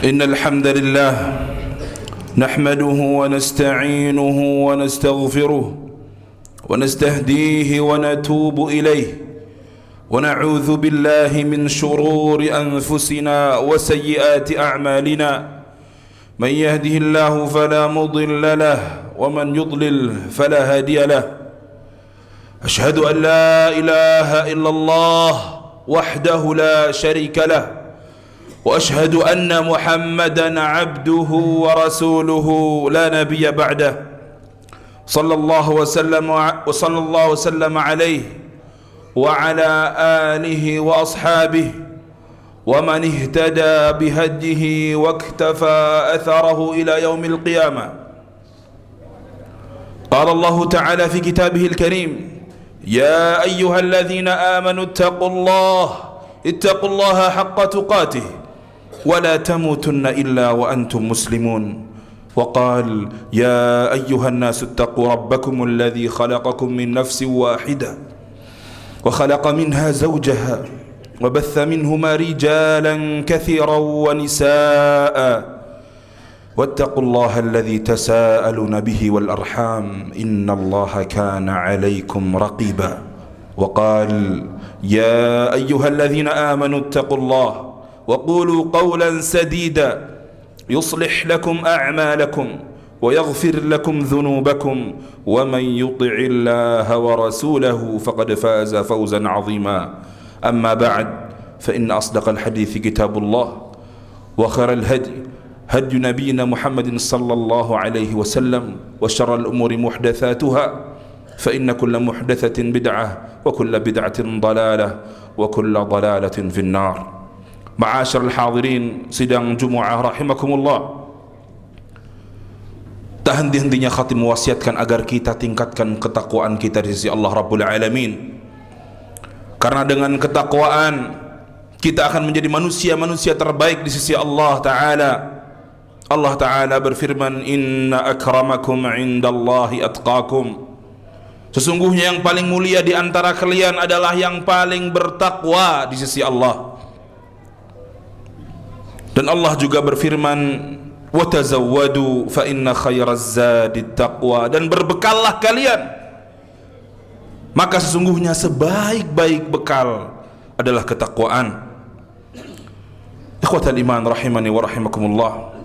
إن الحمد لله نحمده ونستعينه ونستغفره ونستهديه ونتوب إليه ونعوذ بالله من شرور أنفسنا وسيئات أعمالنا من يهده الله فلا مضل له ومن يضلل فلا هادي له أشهد أن لا إله إلا الله وحده لا شريك له وأشهد أن محمدا عبده ورسوله لا نبي بعده صلى الله وسلم عليه وعلى آله وأصحابه ومن اهتدى بهديه واكتفى أثره إلى يوم القيامة. قال الله تعالى في كتابه الكريم: يا أيها الذين آمنوا اتقوا الله حق تقاته ولا تموتن إلا وأنتم مسلمون. وقال: يا أيها الناس اتقوا ربكم الذي خلقكم من نفس واحدة وخلق منها زوجها وبث منهما رجالا كثيرا ونساء واتقوا الله الذي تساءلون به والأرحام إن الله كان عليكم رقيبا. وقال: يا أيها الذين آمنوا اتقوا الله وقولوا قولا سديدا يصلح لكم أعمالكم ويغفر لكم ذنوبكم ومن يطع الله ورسوله فقد فاز فوزا عظيما. أما بعد، فإن أصدق الحديث كتاب الله وخير الهدي هدي نبينا محمد صلى الله عليه وسلم وشر الأمور محدثاتها فإن كل محدثة بدعة وكل بدعة ضلالة وكل ضلالة في النار. Ma'asyiral hadirin sidang Jumu'ah rahimakumullah, tak henti-hentinya khatib mewasiatkan agar kita tingkatkan ketakwaan kita di sisi Allah Rabbul Alamin. Karena dengan ketakwaan kita akan menjadi manusia-manusia terbaik di sisi Allah Ta'ala. Allah Ta'ala berfirman: inna akramakum indallahi atqakum. Sesungguhnya yang paling mulia di antara kalian adalah yang paling bertakwa di sisi Allah. Dan Allah juga berfirman: watazawwadu fa inna khairaz zadit taqwa. Dan berbekallah kalian, maka sesungguhnya sebaik-baik bekal adalah ketakwaan. Ikhwatal iman rahimani wa rahimakumullah,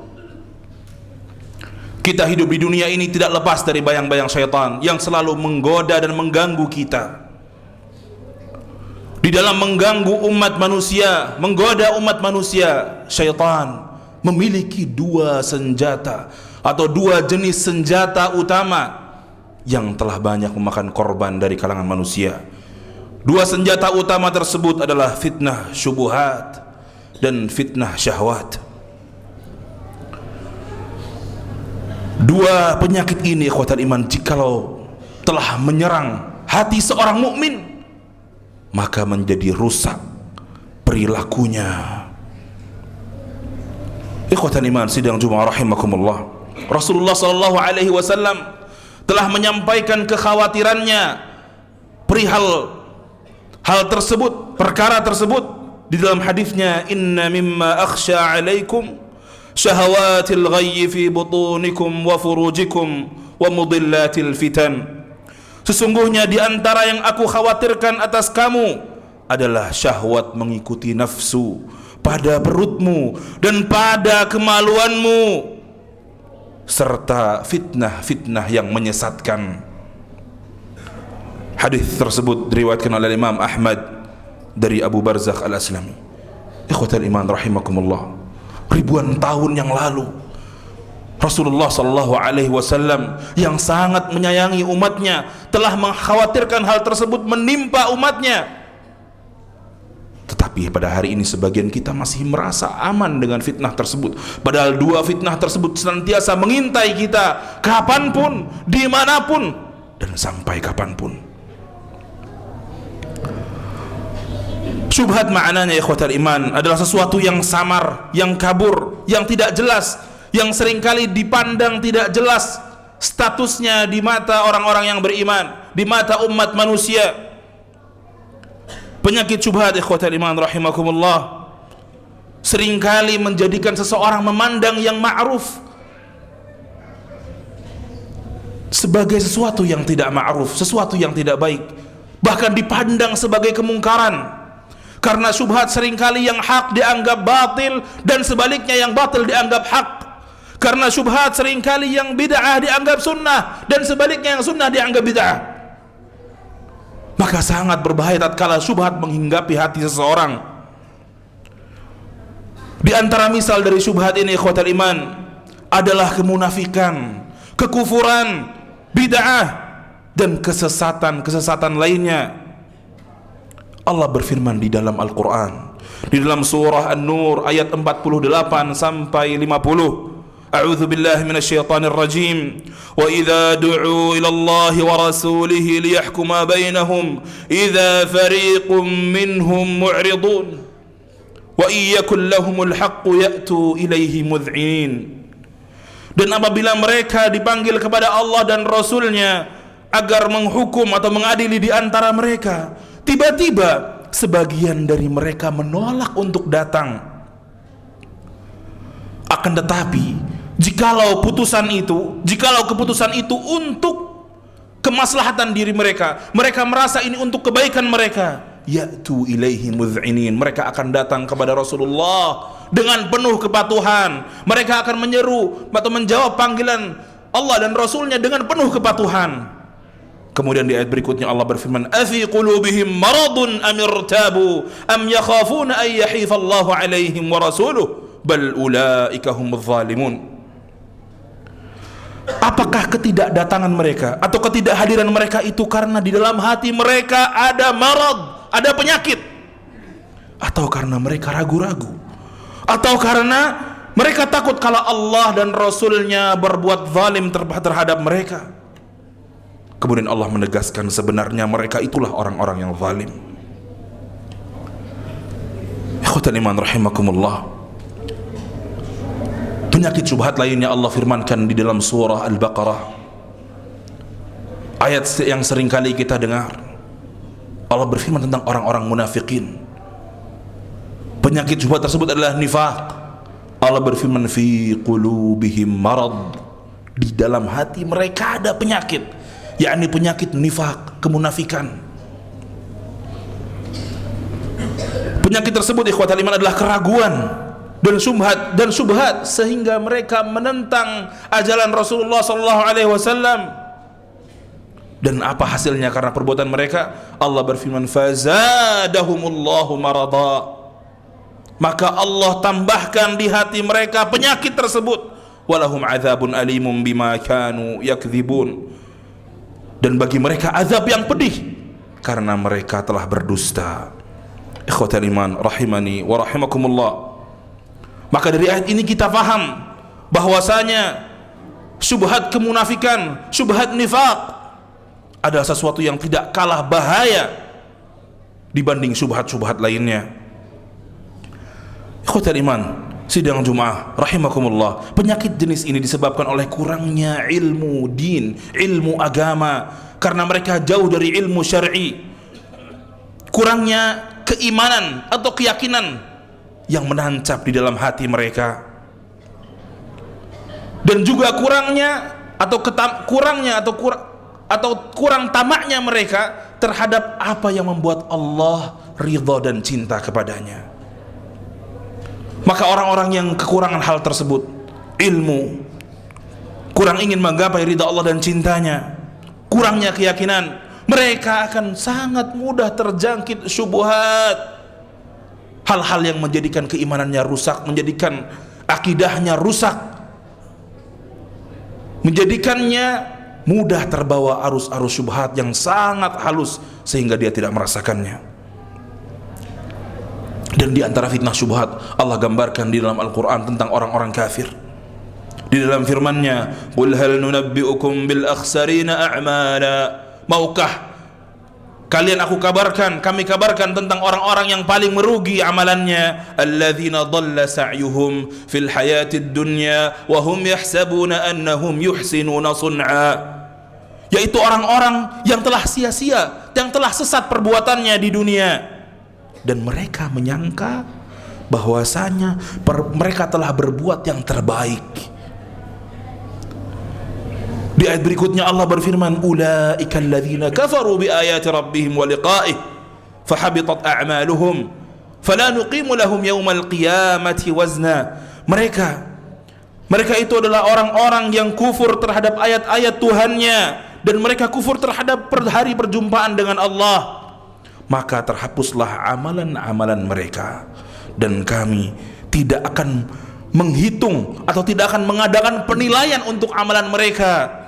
kita hidup di dunia ini tidak lepas dari bayang-bayang syaitan yang selalu menggoda dan mengganggu kita. Di dalam mengganggu umat manusia, menggoda umat manusia, syaitan memiliki dua senjata atau dua jenis senjata utama yang telah banyak memakan korban dari kalangan manusia. Dua senjata utama tersebut adalah fitnah syubuhat dan fitnah syahwat. Dua penyakit ini, ikhwatal iman, jikalau telah menyerang hati seorang mukmin, maka menjadi rusak perilakunya. Ikhwatan iman sidang Jumu'ah rahimakumullah, Rasulullah sallallahu alaihi wasallam telah menyampaikan kekhawatirannya perihal hal tersebut, perkara tersebut di dalam hadisnya: inna mimma akhsha alaikum syahawatil ghayyi fi butunikum wa furujikum wa mudillatil fitan. Sesungguhnya di antara yang aku khawatirkan atas kamu adalah syahwat mengikuti nafsu pada perutmu dan pada kemaluanmu, serta fitnah-fitnah yang menyesatkan. Hadis tersebut diriwayatkan oleh Imam Ahmad dari Abu Barzakh Al-Aslami. Ikhwatal iman rahimakumullah, ribuan tahun yang lalu Rasulullah sallallahu alaihi wasallam yang sangat menyayangi umatnya telah mengkhawatirkan hal tersebut menimpa umatnya. Tetapi pada hari ini sebagian kita masih merasa aman dengan fitnah tersebut, padahal dua fitnah tersebut senantiasa mengintai kita kapanpun, dimanapun, dan sampai kapanpun. Syubhat maknanya, ikhwatal iman, adalah sesuatu yang samar, yang kabur, yang tidak jelas, yang seringkali dipandang tidak jelas statusnya di mata orang-orang yang beriman, di mata umat manusia. Penyakit syubhat, ikhwatal iman rahimakumullah, seringkali menjadikan seseorang memandang yang ma'ruf sebagai sesuatu yang tidak ma'ruf, sesuatu yang tidak baik, bahkan dipandang sebagai kemungkaran. Karena syubhat seringkali yang hak dianggap batil, dan sebaliknya yang batil dianggap hak. Karena syubhat seringkali yang bid'ah dianggap sunnah, dan sebaliknya yang sunnah dianggap bid'ah. Maka sangat berbahaya tatkala syubhat menghinggapi hati seseorang. Di antara misal dari syubhat ini, ikhwatal iman, adalah kemunafikan, kekufuran, bid'ah, dan kesesatan lainnya. Allah berfirman di dalam Al-Quran, di dalam surah An-Nur ayat 48 sampai 50. A'udzu billahi minasyaitonir rajim. Wa idza du'u ila Allah wa rasulihi liyahkuma bainahum idza fariqum minhum mu'ridun wa iyyakul lahumul haqqu ya'tu ilaihi mud'inin. Dan apabila mereka dipanggil kepada Allah dan Rasulnya agar menghukum atau mengadili di antara mereka, tiba-tiba sebagian dari mereka menolak untuk datang. Akan tetapi jikalau keputusan itu untuk kemaslahatan diri mereka, mereka merasa ini untuk kebaikan mereka, ya'tu ilaihi mud'inin, mereka akan datang kepada Rasulullah dengan penuh kepatuhan. Mereka akan menyeru atau menjawab panggilan Allah dan Rasulnya dengan penuh kepatuhan. Kemudian di ayat berikutnya Allah berfirman, afi qulubihim maradun am irtabu am yakhafuna ay yahifallahu alaihim wa rasuluh bal ulaika humudz zalimun. Apakah ketidakdatangan mereka atau ketidakhadiran mereka itu karena di dalam hati mereka ada marad, ada penyakit, atau karena mereka ragu-ragu, atau karena mereka takut kalau Allah dan Rasulnya berbuat zalim terhadap mereka? Kemudian Allah menegaskan sebenarnya mereka itulah orang-orang yang zalim. Ikhwatal iman rahimakumullah. Penyakit syubhat lainnya Allah firmankan di dalam surah Al-Baqarah, ayat yang sering kali kita dengar. Allah berfirman tentang orang-orang munafikin. Penyakit syubhat tersebut adalah nifaq. Allah berfirman, fi qulubihim marad, di dalam hati mereka ada penyakit, yakni penyakit nifaq, kemunafikan. Penyakit tersebut ikhwatal iman adalah keraguan dan syubhat sehingga mereka menentang ajaran Rasulullah sallallahu alaihi wasallam. Dan apa hasilnya karena perbuatan mereka? Allah berfirman, fazadahumullahu marada, maka Allah tambahkan di hati mereka penyakit tersebut. Walahum adzabun alimum bima kanu yakdzibun, dan bagi mereka azab yang pedih karena mereka telah berdusta. Ikhwatal iman rahimani wa rahimakumullah. Maka dari ayat ini kita faham bahwasanya syubhat kemunafikan, syubhat nifaq adalah sesuatu yang tidak kalah bahaya dibanding syubhat-syubhat lainnya. Ikhwatal iman sidang Jumat rahimakumullah, penyakit jenis ini disebabkan oleh kurangnya ilmu din, ilmu agama, karena mereka jauh dari ilmu syar'i, kurangnya keimanan atau keyakinan yang menancap di dalam hati mereka, dan juga kurang tamaknya mereka terhadap apa yang membuat Allah ridha dan cinta kepadanya. Maka orang-orang yang kekurangan hal tersebut, ilmu, kurang ingin menggapai ridha Allah dan cintanya, kurangnya keyakinan, mereka akan sangat mudah terjangkit syubhat, hal-hal yang menjadikan keimanannya rusak, menjadikan akidahnya rusak, menjadikannya mudah terbawa arus-arus syubhat yang sangat halus sehingga dia tidak merasakannya. Dan di antara fitnah syubhat Allah gambarkan di dalam Al-Quran tentang orang-orang kafir. Di dalam firman-Nya, qul hal nunabbi'ukum bil akhsarina a'mala, maukah kami kabarkan tentang orang-orang yang paling merugi amalannya, alladzina dhalla sa'yuhum fil hayatid dunya wa hum yahsabuna annahum yuhsinuna sun'a, yaitu orang-orang yang telah sia-sia, yang telah sesat perbuatannya di dunia, dan mereka menyangka bahwasanya mereka telah berbuat yang terbaik. Di ayat berikutnya Allah berfirman, ulaika alladzina kafaru bi ayati rabbihim wa liqa'ih fahabitat a'maluhum fala nuqimu lahum yaumal qiyamati wazna. Mereka itu adalah orang-orang yang kufur terhadap ayat-ayat Tuhannya, dan mereka kufur terhadap hari perjumpaan dengan Allah, maka terhapuslah amalan-amalan mereka, dan kami tidak akan menghitung atau tidak akan mengadakan penilaian untuk amalan mereka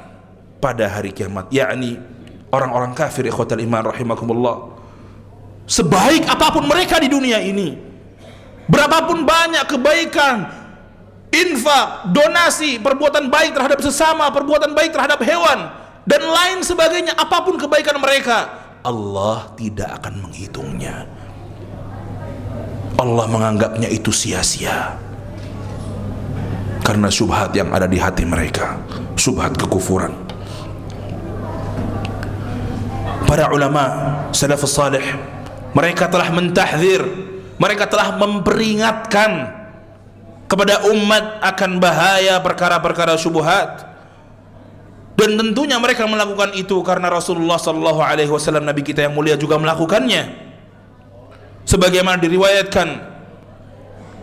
pada hari kiamat. Yakni orang-orang kafir, ikhwatal iman rahimakumullah, sebaik apapun mereka di dunia ini, berapapun banyak kebaikan, infak, donasi, perbuatan baik terhadap sesama, perbuatan baik terhadap hewan, dan lain sebagainya, apapun kebaikan mereka, Allah tidak akan menghitungnya. Allah menganggapnya itu sia-sia karena syubhat yang ada di hati mereka, syubhat kekufuran. Para ulama salafus salih, mereka telah mentahdzir, mereka telah memperingatkan kepada umat akan bahaya perkara-perkara syubhat, dan tentunya mereka melakukan itu karena Rasulullah sallallahu alaihi wasallam, Nabi kita yang mulia, juga melakukannya, sebagaimana diriwayatkan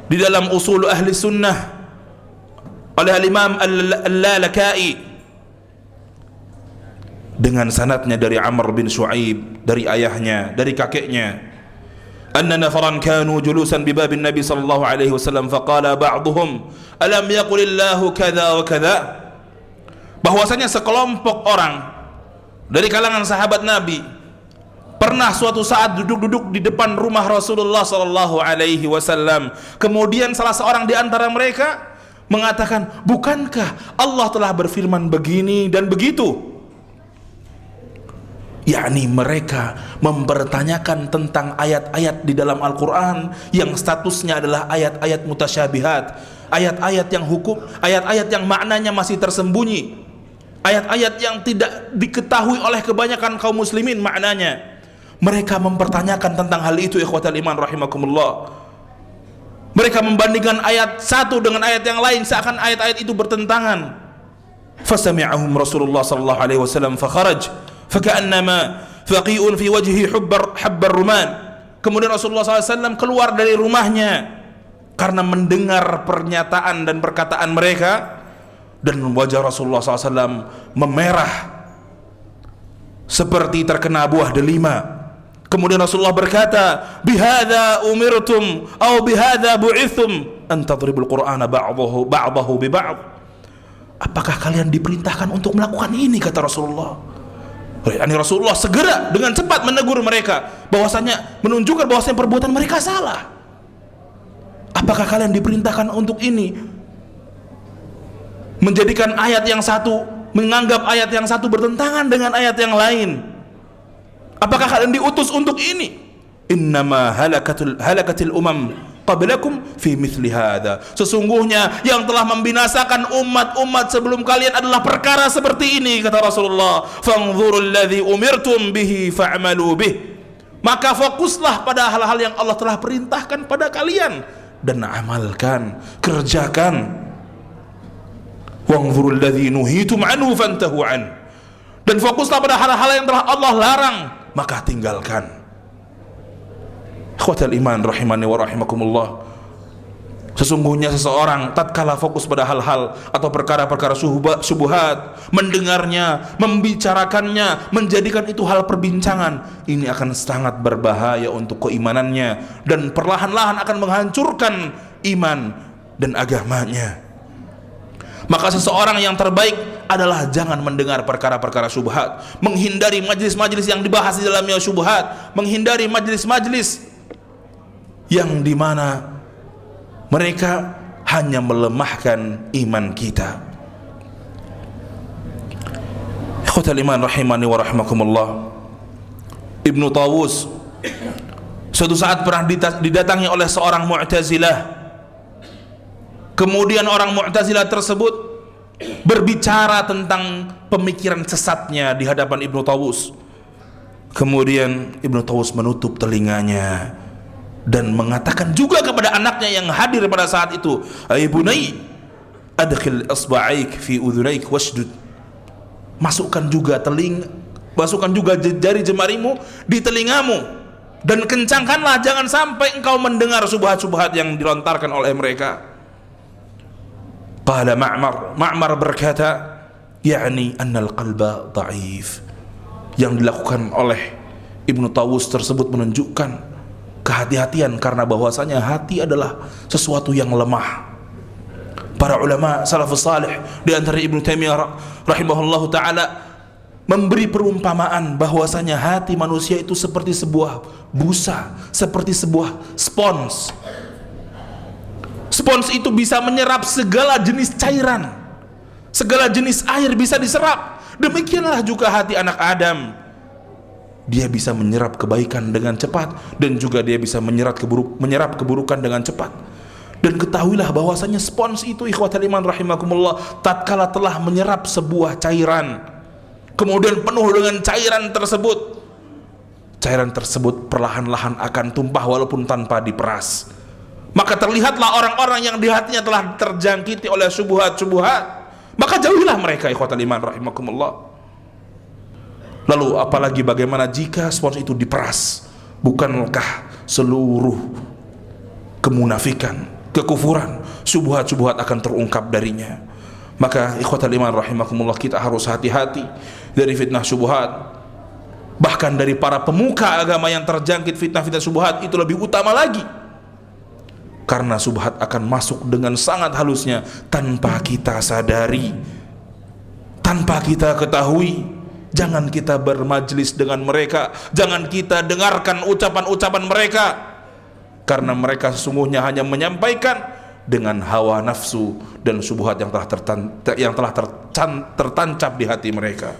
di dalam usul ahli sunnah oleh al-Imam Al-Lalaka'i dengan sanadnya dari Amr bin Shu'aib, dari ayahnya, dari kakeknya, anna nafaran kanu julusan bi babin Nabi sallallahu alaihi wasallam faqala ba'dhum alam yaqulillahu kadza wa kadza, bahwasanya sekelompok orang dari kalangan sahabat Nabi pernah suatu saat duduk-duduk di depan rumah Rasulullah sallallahu alaihi wasallam. Kemudian salah seorang di antara mereka mengatakan, bukankah Allah telah berfirman begini dan begitu? Yakni mereka mempertanyakan tentang ayat-ayat di dalam Al-Quran yang statusnya adalah ayat-ayat mutasyabihat, ayat-ayat yang hukum, ayat-ayat yang maknanya masih tersembunyi, ayat-ayat yang tidak diketahui oleh kebanyakan kaum muslimin maknanya. Mereka mempertanyakan tentang hal itu, ikhwatal iman rahimakumullah. Mereka membandingkan ayat satu dengan ayat yang lain seakan ayat-ayat itu bertentangan. Fasami'ahum Rasulullah sallallahu alaihi wasallam fakharaj faka'annama faqi'un fi wajhi habbar ruman. Kemudian Rasulullah SAW keluar dari rumahnya karena mendengar pernyataan dan perkataan mereka, dan wajah Rasulullah SAW memerah seperti terkena buah delima. Kemudian Rasulullah berkata, bihadza umirtum aw bihadza bu'ithum an tadribul qur'ana ba'dahu bi ba'd. Apakah kalian diperintahkan untuk melakukan ini, kata Rasulullah. Rasulullah segera dengan cepat menegur mereka, bahwasanya menunjukkan bahwasanya perbuatan mereka salah. Apakah kalian diperintahkan untuk ini, menjadikan ayat yang satu, menganggap ayat yang satu bertentangan dengan ayat yang lain? Apakah kalian diutus untuk ini? Innama halakatil umam qablakum fi mithli hadza. Sesungguhnya yang telah membinasakan umat-umat sebelum kalian adalah perkara seperti ini, kata Rasulullah. Fanzurul ladzi umirtum bihi fa'malu bih. Maka fokuslah pada hal-hal yang Allah telah perintahkan pada kalian dan amalkan, kerjakan. Wanzurul ladzi nuhitum anhu fantahu an. Dan fokuslah pada hal-hal yang telah Allah larang, maka tinggalkan. Ikhwatal iman rahimani wa rahimakumullah, sesungguhnya seseorang tatkala fokus pada hal-hal atau perkara-perkara syubhat, mendengarnya, membicarakannya, menjadikan itu hal perbincangan, ini akan sangat berbahaya untuk keimanannya dan perlahan-lahan akan menghancurkan iman dan agamanya. Maka seseorang yang terbaik adalah jangan mendengar perkara-perkara syubhat, menghindari majlis-majlis yang dibahas di dalamnya syubhat, menghindari majlis-majlis yang dimana mereka hanya melemahkan iman kita. Ikhwatal iman rahimani wa rahimakumullah, Ibnu Tawus suatu saat pernah didatangi oleh seorang Mu'tazilah. Kemudian orang Mu'tazilah tersebut berbicara tentang pemikiran sesatnya di hadapan Ibnu Tawus. Kemudian Ibnu Tawus menutup telinganya dan mengatakan juga kepada anaknya yang hadir pada saat itu, "Ay bunai, adkhil isba'aik fi udhunaik washdud." Masukkan juga jari jemarimu di telingamu dan kencangkanlah, jangan sampai engkau mendengar subhat-subhat yang dilontarkan oleh mereka. Qala Ma'mar berkata, yakni annal qalba dha'if. Yang dilakukan oleh Ibnu Tawus tersebut menunjukkan kehati-hatian, karena bahwasanya hati adalah sesuatu yang lemah. Para ulama salafus salih di antara Ibnu Taimiyah rahimahullahu taala memberi perumpamaan bahwasanya hati manusia itu seperti sebuah busa, seperti sebuah spons. Spons itu bisa menyerap segala jenis cairan, segala jenis air bisa diserap. Demikianlah juga hati anak Adam. Dia bisa menyerap kebaikan dengan cepat, dan juga dia bisa menyerap keburukan dengan cepat. Dan ketahuilah bahwasanya spons itu, ikhwatal iman rahimakumullah, tatkala telah menyerap sebuah cairan, kemudian penuh dengan cairan tersebut perlahan-lahan akan tumpah walaupun tanpa diperas. Maka terlihatlah orang-orang yang di hatinya telah terjangkiti oleh syubhat-syubhat, maka jauhilah mereka, ikhwatal iman rahimakumullah. Lalu apalagi bagaimana jika spons itu diperas? Bukankah seluruh kemunafikan, kekufuran, syubhat-syubhat akan terungkap darinya? Maka ikhwatal iman rahimakumullah, kita harus hati-hati dari fitnah syubhat. Bahkan dari para pemuka agama yang terjangkit fitnah-fitnah syubhat itu lebih utama lagi, karena syubhat akan masuk dengan sangat halusnya tanpa kita sadari, tanpa kita ketahui. Jangan kita bermajlis dengan mereka, jangan kita dengarkan ucapan-ucapan mereka, karena mereka sesungguhnya hanya menyampaikan dengan hawa nafsu dan syubhat yang telah tertancap di hati mereka.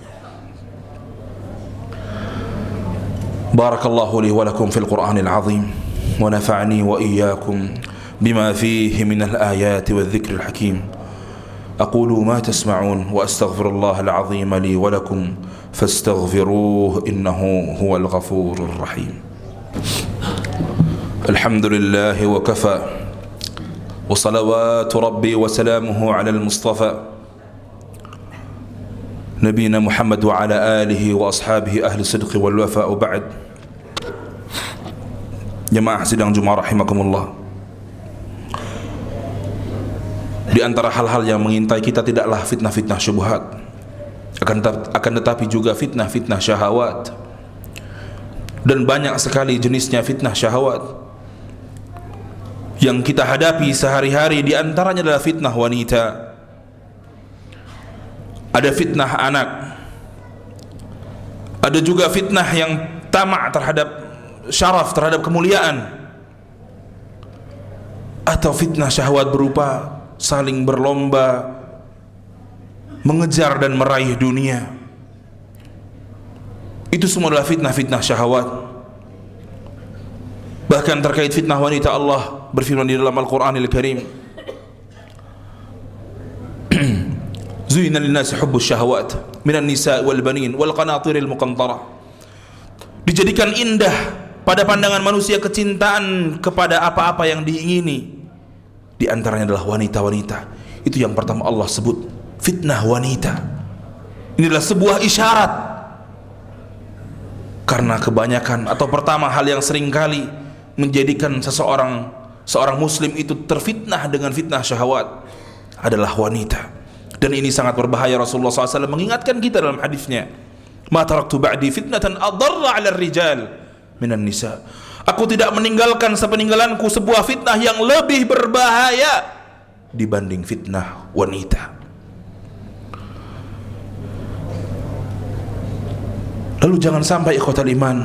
Barakallahu li wa lakum fil Qur'anil azim, wa nafa'ani wa iyyakum bima fihi minal ayati wal dhikril hakim. أقول ما تسمعون وأستغفر الله العظيم لي ولكم فاستغفروه إنه هو الغفور الرحيم. الحمد لله وكفى وصلوات ربي وسلامه على المصطفى نبينا محمد وعلى آله وأصحابه أهل الصدق والوفاء. وبعد، jemaah sidang Jumat rahimakumullah, di antara hal-hal yang mengintai kita tidaklah fitnah-fitnah syubhat, akan tetapi juga fitnah-fitnah syahwat. Dan banyak sekali jenisnya fitnah syahwat yang kita hadapi sehari-hari. Di antaranya adalah fitnah wanita, ada fitnah anak, ada juga fitnah yang tamak terhadap syaraf, terhadap kemuliaan, atau fitnah syahwat berupa saling berlomba mengejar dan meraih dunia. Itu semua adalah fitnah-fitnah syahwat. Bahkan terkait fitnah wanita, Allah berfirman di dalam Al-Qur'anil Karim, Zuyina linnasi hubbus syahwat minan nisa' wal banin wal qanatiril muqantarah. Dijadikan indah pada pandangan manusia kecintaan kepada apa-apa yang diingini. Di antaranya adalah wanita-wanita. Itu yang pertama Allah sebut, fitnah wanita. Ini adalah sebuah isyarat, karena kebanyakan atau pertama hal yang seringkali menjadikan seorang muslim itu terfitnah dengan fitnah syahwat adalah wanita. Dan ini sangat berbahaya. Rasulullah SAW mengingatkan kita dalam hadisnya, ma taraktu ba'di fitnatan adarra 'ala rijal minan nisa. Aku tidak meninggalkan sepeninggalanku sebuah fitnah yang lebih berbahaya dibanding fitnah wanita. Lalu jangan sampai ikhwatal iman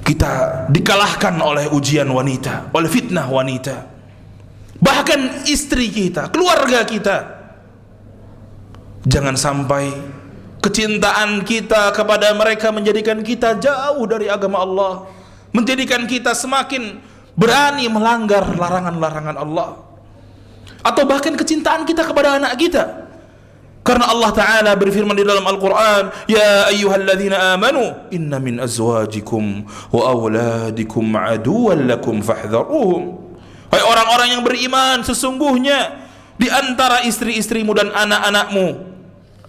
kita dikalahkan oleh ujian wanita, oleh fitnah wanita. Bahkan istri kita, keluarga kita, jangan sampai kecintaan kita kepada mereka menjadikan kita jauh dari agama Allah, menjadikan kita semakin berani melanggar larangan-larangan Allah. Atau bahkan kecintaan kita kepada anak kita, Karena Allah Ta'ala berfirman di dalam Al-Quran, Ya ayyuhalladzina amanu, inna min azwajikum wa awladikum aduwan lakum fahdharuhum. Hai orang-orang yang beriman, sesungguhnya di antara istri-istrimu dan anak-anakmu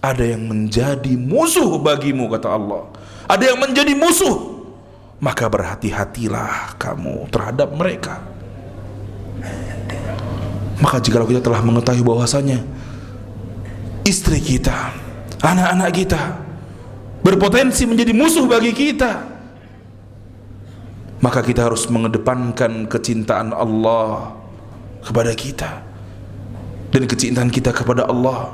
ada yang menjadi musuh bagimu, kata Allah. Ada yang menjadi musuh, maka berhati-hatilah kamu terhadap mereka. Maka jikalau kita telah mengetahui bahwasanya istri kita, anak-anak kita berpotensi menjadi musuh bagi kita, maka kita harus mengedepankan kecintaan Allah kepada kita dan kecintaan kita kepada Allah.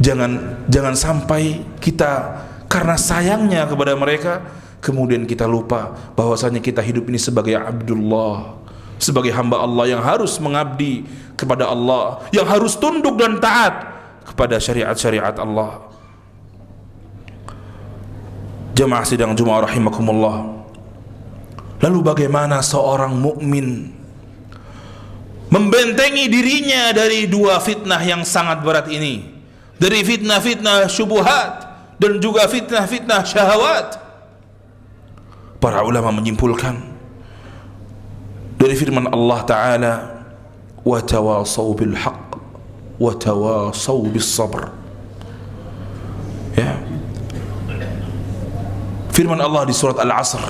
Jangan sampai kita karena sayangnya kepada mereka kemudian kita lupa bahwasanya kita hidup ini sebagai Abdullah, sebagai hamba Allah yang harus mengabdi kepada Allah, yang harus tunduk dan taat kepada syariat-syariat Allah. Jamaah sidang Jumat rahimakumullah. Lalu bagaimana seorang mukmin membentengi dirinya dari dua fitnah yang sangat berat ini, dari fitnah-fitnah syubhat dan juga fitnah-fitnah syahwat? Para ulama menyimpulkan dari firman Allah Ta'ala, wa tawasaw bil haqq wa tawasaw bis sabr. Ya, firman Allah di surat Al-Asr,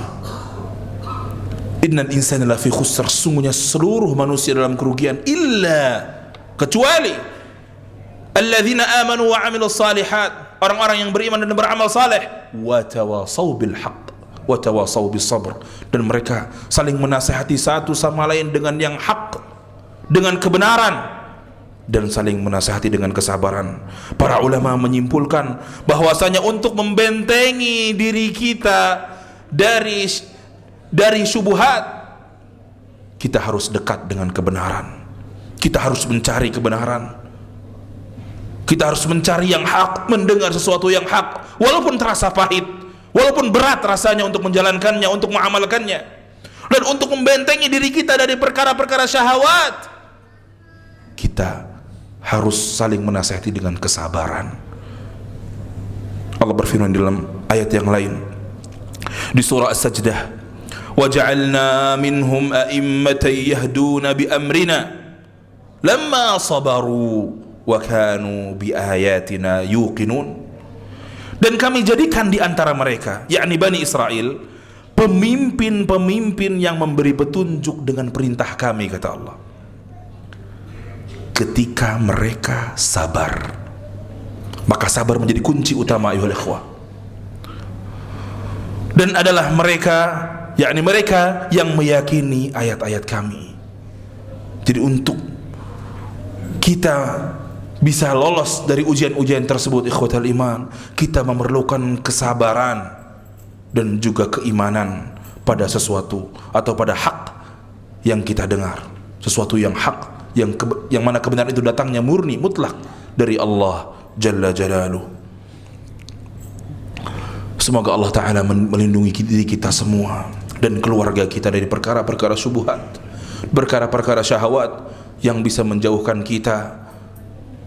innal insana lafi khusr, sungguhnya seluruh manusia dalam kerugian, illa, kecuali alladzina amanu wa amilus salihat, orang-orang yang beriman dan beramal saleh, wa tawasaw bil haqq wa tawasaw bis sabr, dan mereka saling menasihati satu sama lain dengan yang hak, dengan kebenaran, dan saling menasihati dengan kesabaran. Para ulama menyimpulkan bahwasanya untuk membentengi diri kita dari syubhat, kita harus dekat dengan kebenaran. Kita harus mencari kebenaran. Kita harus mencari yang hak, mendengar sesuatu yang hak, walaupun terasa pahit, walaupun berat rasanya untuk menjalankannya, untuk mengamalkannya. Dan untuk membentengi diri kita dari perkara-perkara syahwat, kita harus saling menasihati dengan kesabaran. Allah berfirman dalam ayat yang lain di surah As-Sajdah, wa ja'alna minhum a'immatan yahduna bi amrina lamma sabaru wa kanu bi ayatina yuqinun. Dan kami jadikan di antara mereka, yakni Bani Israel, pemimpin-pemimpin yang memberi petunjuk dengan perintah kami, kata Allah, ketika mereka sabar. Maka sabar menjadi kunci utama, ayuhal ikhwah. Dan adalah mereka, yakni mereka yang meyakini ayat-ayat kami. Jadi untuk kita bisa lolos dari ujian-ujian tersebut, ikhwatal iman, kita memerlukan kesabaran dan juga keimanan pada sesuatu atau pada hak yang kita dengar, sesuatu yang hak, yang mana kebenaran itu datangnya murni mutlak dari Allah Jalla Jalaluh. Semoga Allah Ta'ala melindungi diri kita semua dan keluarga kita dari perkara-perkara syubhat, perkara-perkara syahwat yang bisa menjauhkan kita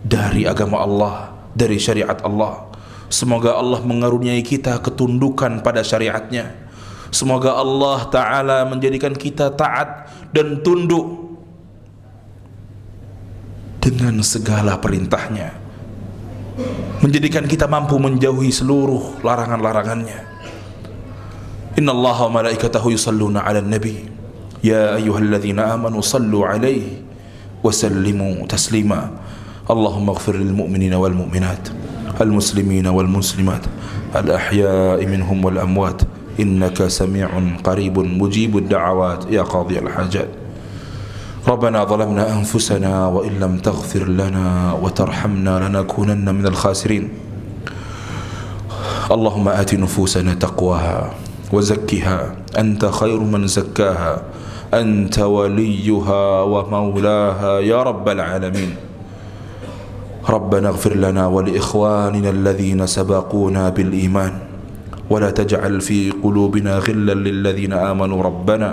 dari agama Allah, dari syariat Allah. Semoga Allah mengaruniai kita ketundukan pada syariatnya. Semoga Allah Ta'ala menjadikan kita taat dan tunduk dengan segala perintahnya, menjadikan kita mampu menjauhi seluruh larangan-larangannya. Innallaha wa malaikatahu yusalluna 'alan nabi ya ayyuhalladzina amanu sallu 'alaihi wa sallimu taslima. Allahumma ighfir lil mu'minina wal mu'minat, al muslimina wal muslimat, al ahya'i minhum wal amwat, innaka sami'un qaribun mujibud da'awat ya qadhiyal hajat. ربنا ظلمنا أنفسنا وإن لم تغفر لنا وترحمنا لنكونن من الخاسرين. اللهم آت نفوسنا تقواها وزكها أنت خير من زكاها أنت وليها ومولاها يا رب العالمين. ربنا اغفر لنا ولإخواننا الذين سبقونا بالإيمان ولا تجعل في قلوبنا غلا للذين آمنوا ربنا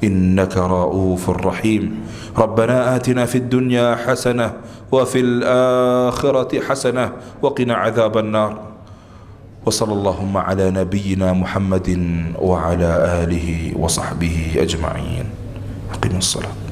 إنك رؤوف رحيم. ربنا آتنا في الدنيا حسنة وفي الآخرة حسنة وقنا عذاب النار. وصلى اللهم على نبينا محمد وعلى آله وصحبه أجمعين. أقم الصلاة.